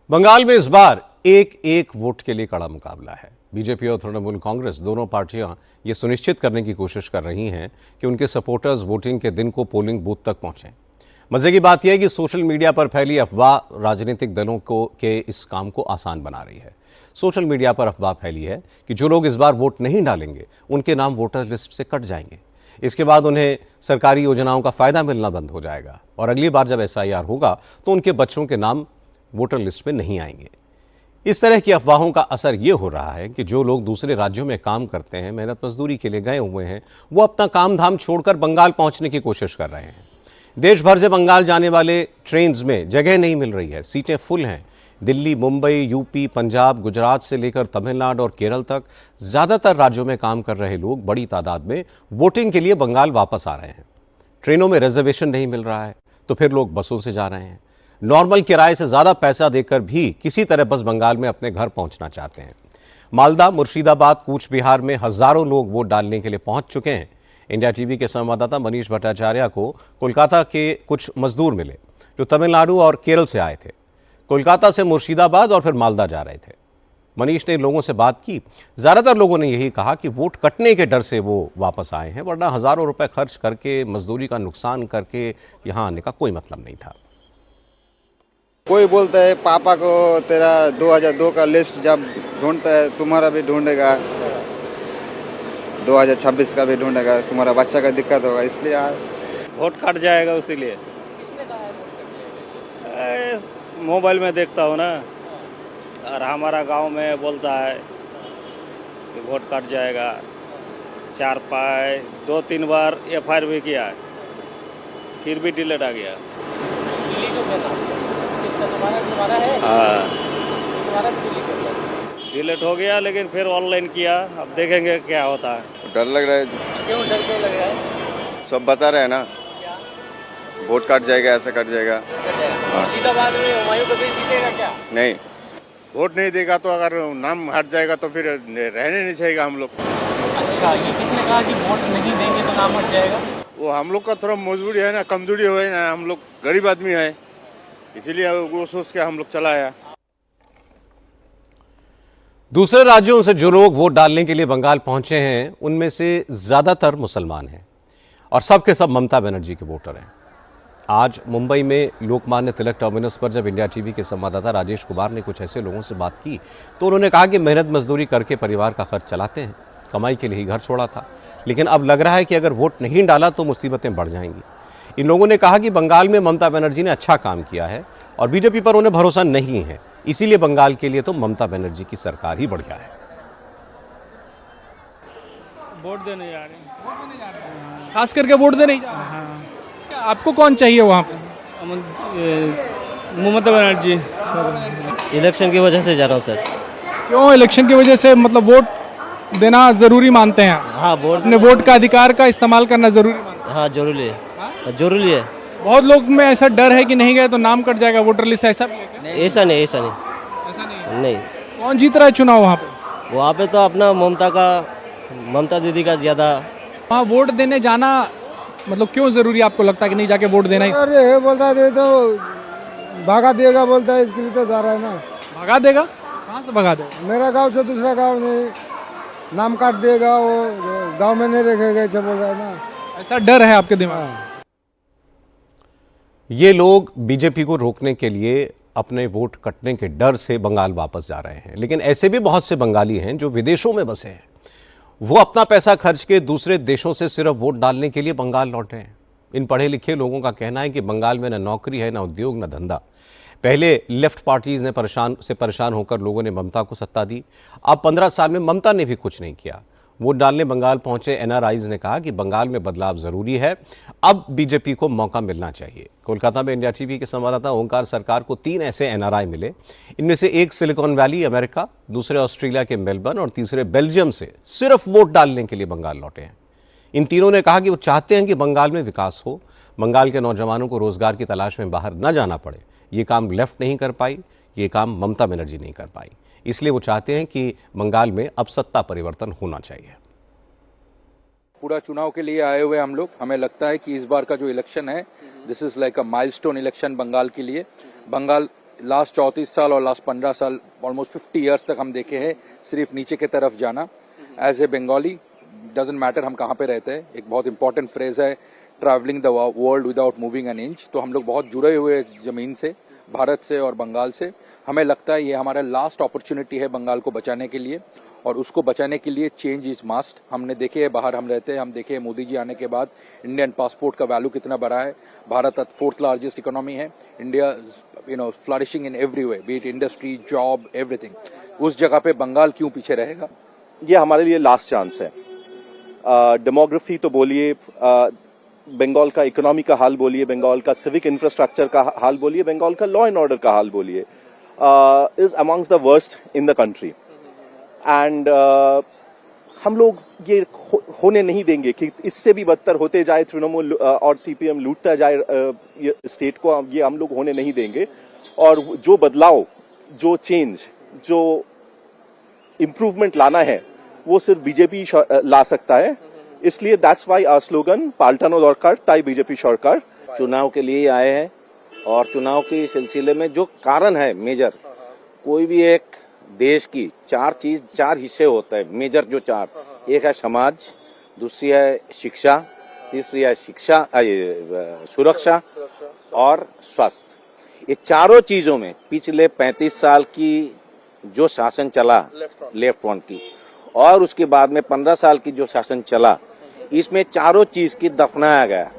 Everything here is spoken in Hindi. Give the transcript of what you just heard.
बंगाल में इस बार एक एक वोट के लिए कड़ा मुकाबला है। बीजेपी और तृणमूल कांग्रेस दोनों पार्टियां ये सुनिश्चित करने की कोशिश कर रही हैं कि उनके सपोर्टर्स वोटिंग के दिन को पोलिंग बूथ तक पहुंचें। मजे की बात यह है कि सोशल मीडिया पर फैली अफवाह राजनीतिक दलों के इस काम को आसान बना रही है। सोशल मीडिया पर अफवाह फैली है कि जो लोग इस बार वोट नहीं डालेंगे उनके नाम वोटर लिस्ट से कट जाएंगे। इसके बाद उन्हें सरकारी योजनाओं का फायदा मिलना बंद हो जाएगा और अगली बार जब SIR होगा तो उनके बच्चों के नाम वोटर लिस्ट में नहीं आएंगे। इस तरह की अफवाहों का असर ये हो रहा है कि जो लोग दूसरे राज्यों में काम करते हैं, मेहनत मजदूरी के लिए गए हुए हैं, वो अपना काम धाम छोड़कर बंगाल पहुंचने की कोशिश कर रहे हैं। देश भर से बंगाल जाने वाले ट्रेन्स में जगह नहीं मिल रही है, सीटें फुल हैं। दिल्ली, मुंबई, UP, पंजाब, गुजरात से लेकर तमिलनाडु और केरल तक ज्यादातर राज्यों में काम कर रहे लोग बड़ी तादाद में वोटिंग के लिए बंगाल वापस आ रहे हैं। ट्रेनों में रिजर्वेशन नहीं मिल रहा है तो फिर लोग बसों से जा रहे हैं। नॉर्मल किराए से ज्यादा पैसा देकर भी किसी तरह बस बंगाल में अपने घर पहुंचना चाहते हैं। मालदा, मुर्शिदाबाद, कूच बिहार में हजारों लोग वोट डालने के लिए पहुंच चुके हैं। इंडिया टीवी के संवाददाता मनीष भट्टाचार्य को कोलकाता के कुछ मजदूर मिले जो तमिलनाडु और केरल से आए थे। कोलकाता से मुर्शिदाबाद और फिर मालदा जा रहे थे। मनीष ने लोगों से बात की। ज्यादातर लोगों ने यही कहा कि वोट कटने के डर से वो वापस आए हैं, वरना हजारों रुपए खर्च करके मजदूरी का नुकसान करके यहां आने का कोई मतलब नहीं था। कोई बोलता है पापा को तेरा 2002 का लिस्ट जब ढूंढता है तुम्हारा भी ढूंढेगा, 2026 का भी ढूंढेगा, तुम्हारा बच्चा का दिक्कत होगा, इसलिए यार वोट कट जाएगा। उसीलिए मोबाइल में देखता हूँ ना, और हमारा गांव में बोलता है कि वोट कट जाएगा। 2-3 बार FIR भी किया है, फिर भी डिलीट आ गया। हाँ, डिलीट हो गया, लेकिन फिर ऑनलाइन किया। अब देखेंगे क्या होता है। डर लग रहा है। क्यों डर क्यों लग रहा है? सब बता रहे हैं ना, वोट कट जाएगा, ऐसा कट जाएगा। मुर्शिदाबाद में हुमायूं कबीर जीतेगा क्या? नहीं, वोट नहीं देगा तो अगर नाम हट जाएगा तो फिर रहने नहीं चाहिए हम लोग। अच्छा, ये किसने कहा कि वोट नहीं देंगे तो नाम हट जाएगा? वो हम लोग का थोड़ा मजबूरी है ना, कमजोरी है ना, हम लोग गरीब आदमी है, इसीलिए वो सोच के हम लोग चलाया। दूसरे राज्यों से जो लोग वोट डालने के लिए बंगाल पहुंचे हैं उनमें से ज्यादातर मुसलमान हैं और सबके सब ममता बनर्जी के वोटर हैं। आज मुंबई में लोकमान्य तिलक टर्मिनस पर जब इंडिया टीवी के संवाददाता राजेश कुमार ने कुछ ऐसे लोगों से बात की तो उन्होंने कहा कि मेहनत मजदूरी करके परिवार का खर्च चलाते हैं, कमाई के लिए ही घर छोड़ा था, लेकिन अब लग रहा है कि अगर वोट नहीं डाला तो मुसीबतें बढ़ जाएंगी। इन लोगों ने कहा कि बंगाल में ममता बनर्जी ने अच्छा काम किया है और बीजेपी पर उन्हें भरोसा नहीं है, इसीलिए बंगाल के लिए तो ममता बनर्जी की सरकार ही बढ़िया है। वोट देने जा रहे हैं, खास करके वोट देने ही जा रहे हैं। आपको कौन चाहिए वहाँ पे? ममता बनर्जी। इलेक्शन की वजह से जा रहा हूँ सर। क्यों इलेक्शन की वजह से? मतलब वोट देना जरूरी मानते हैं? हाँ, वोट अपने वोट का अधिकार का इस्तेमाल करना जरूरी मानते हैं? हाँ, जरूरी है, जरूरी है। बहुत लोग में ऐसा डर है कि नहीं गए तो नाम कट जाएगा वोटर लिस्ट, ऐसा भी है क्या? ऐसा नहीं, ऐसा नहीं, ऐसा नहीं। नहीं। कौन जीत रहा है चुनाव वहाँ पे? वहाँ पे तो अपना ममता दीदी का ज्यादा। वहाँ वोट देने जाना मतलब क्यों जरूरी आपको लगता है कि नहीं जाके वोट देना ही? अरे बोलता है तो भागा देगा, बोलता है, इसके लिए तो जा रहा है ना। भगा देगा? कहाँ से भगा देगा? मेरा गांव से दूसरा गांव नहीं, नाम काट देगा, वो गांव में नहीं रखेगा, ऐसा बोल रहा है ना। ऐसा डर है आपके दिमाग में? ये लोग बीजेपी को रोकने के लिए अपने वोट कटने के डर से बंगाल वापस जा रहे हैं, लेकिन ऐसे भी बहुत से बंगाली हैं जो विदेशों में बसे हैं। वो अपना पैसा खर्च के दूसरे देशों से सिर्फ वोट डालने के लिए बंगाल लौटे हैं। इन पढ़े लिखे लोगों का कहना है कि बंगाल में न नौकरी है, न उद्योग, न धंधा। पहले लेफ्ट पार्टीज ने परेशान होकर लोगों ने ममता को सत्ता दी। अब 15 साल में ममता ने भी कुछ नहीं किया। वोट डालने बंगाल पहुंचे NRIs ने कहा कि बंगाल में बदलाव जरूरी है, अब बीजेपी को मौका मिलना चाहिए। कोलकाता में इंडिया टीवी के संवाददाता ओंकार सरकार को 3 ऐसे NRI मिले। इनमें से एक सिलिकॉन वैली अमेरिका, दूसरे ऑस्ट्रेलिया के मेलबर्न और तीसरे बेल्जियम से सिर्फ वोट डालने के लिए बंगाल लौटे हैं। इन तीनों ने कहा कि वो चाहते हैं कि बंगाल में विकास हो, बंगाल के नौजवानों को रोजगार की तलाश में बाहर न जाना पड़े। ये काम लेफ्ट नहीं कर पाई, ये काम ममता बनर्जी नहीं कर पाई, इसलिए वो चाहते हैं कि बंगाल में अब सत्ता परिवर्तन होना चाहिए। पूरा चुनाव के लिए आए हुए हम लोग, हमें लगता है कि इस बार का जो इलेक्शन है, this is like a milestone election Bengal के लिए। बंगाल लास्ट 34 साल और लास्ट 15 साल ऑलमोस्ट 50 इयर्स तक हम देखे हैं सिर्फ नीचे की तरफ जाना। As a Bengali doesn't matter हम कहाँ पे रहते हैं, एक बहुत इंपॉर्टेंट फ्रेज है travelling the world without moving an inch. तो हम लोग बहुत जुड़े हुए जमीन से, भारत से और बंगाल से। हमें लगता है ये हमारा लास्ट अपॉर्चुनिटी है बंगाल को बचाने के लिए, और उसको बचाने के लिए चेंज इज मस्ट। हमने देखे है बाहर हम रहते हैं, हम देखे मोदी जी आने के बाद इंडियन पासपोर्ट का वैल्यू कितना बढ़ा है। भारत 4th लार्जेस्ट इकोनॉमी है, India flourishing in every way, B it industry, job, everything. उस जगह पे बंगाल क्यों पीछे रहेगा? ये हमारे लिए लास्ट चांस है। डेमोग्राफी तो बोलिए, बंगाल का इकोनॉमी का हाल बोलिए, बंगाल का सिविक इंफ्रास्ट्रक्चर का हाल बोलिए, बंगाल का लॉ एंड ऑर्डर का हाल बोलिए, is amongst the worst in the country. And हम लोग ये होने नहीं देंगे कि इससे भी बदतर होते जाए, तृणमूल और सीपीएम लूटता जाए स्टेट को, ये हम लोग होने नहीं देंगे। और जो बदलाव, जो चेंज, जो इम्प्रूवमेंट लाना है वो सिर्फ बीजेपी ला सकता है। इसलिए दैट्स वाई आवर स्लोगन पाल्टानो दरकार ताई बीजेपी सरकार। चुनाव के लिए आए हैं और चुनाव के सिलसिले में जो कारण है मेजर, कोई भी एक देश की चार हिस्से होता है मेजर, जो चार, एक है समाज, दूसरी है शिक्षा, तीसरी है सुरक्षा और स्वास्थ्य। ये चारों चीजों में पिछले 35 साल की जो शासन चला लेफ्ट फ्रंट की, और उसके बाद में 15 साल की जो शासन चला, इसमें चारों चीज की दफनाया गया।